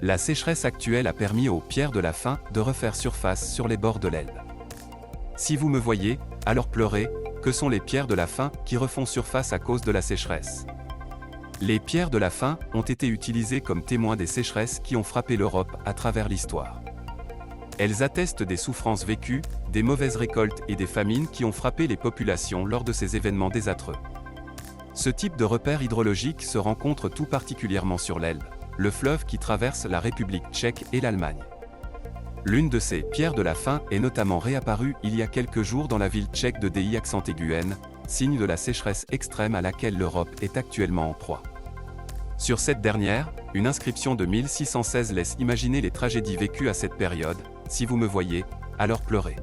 La sécheresse actuelle a permis aux pierres de la faim de refaire surface sur les bords de l'Elbe. Si vous me voyez, alors pleurez, que sont les pierres de la faim qui refont surface à cause de la sécheresse? Les pierres de la faim ont été utilisées comme témoins des sécheresses qui ont frappé l'Europe à travers l'histoire. Elles attestent des souffrances vécues, des mauvaises récoltes et des famines qui ont frappé les populations lors de ces événements désastreux. Ce type de repère hydrologique se rencontre tout particulièrement sur l'Elbe, le fleuve qui traverse la République tchèque et l'Allemagne. L'une de ces pierres de la faim est notamment réapparue il y a quelques jours dans la ville tchèque de Dí, signe de la sécheresse extrême à laquelle l'Europe est actuellement en proie. Sur cette dernière, une inscription de 1616 laisse imaginer les tragédies vécues à cette période. Si vous me voyez, alors pleurez.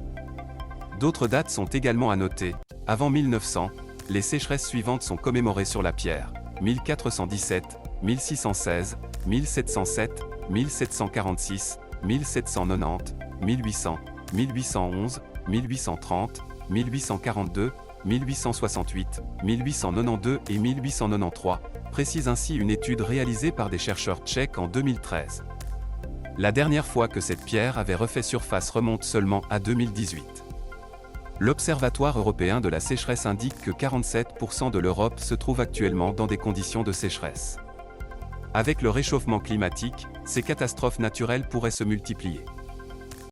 D'autres dates sont également à noter. Avant 1900, les sécheresses suivantes sont commémorées sur la pierre: 1417, 1616, 1707, 1746, 1790, 1800, 1811, 1830, 1842, 1868, 1892 et 1893, précise ainsi une étude réalisée par des chercheurs tchèques en 2013. La dernière fois que cette pierre avait refait surface remonte seulement à 2018. L'Observatoire européen de la sécheresse indique que 47% de l'Europe se trouve actuellement dans des conditions de sécheresse. Avec le réchauffement climatique, ces catastrophes naturelles pourraient se multiplier.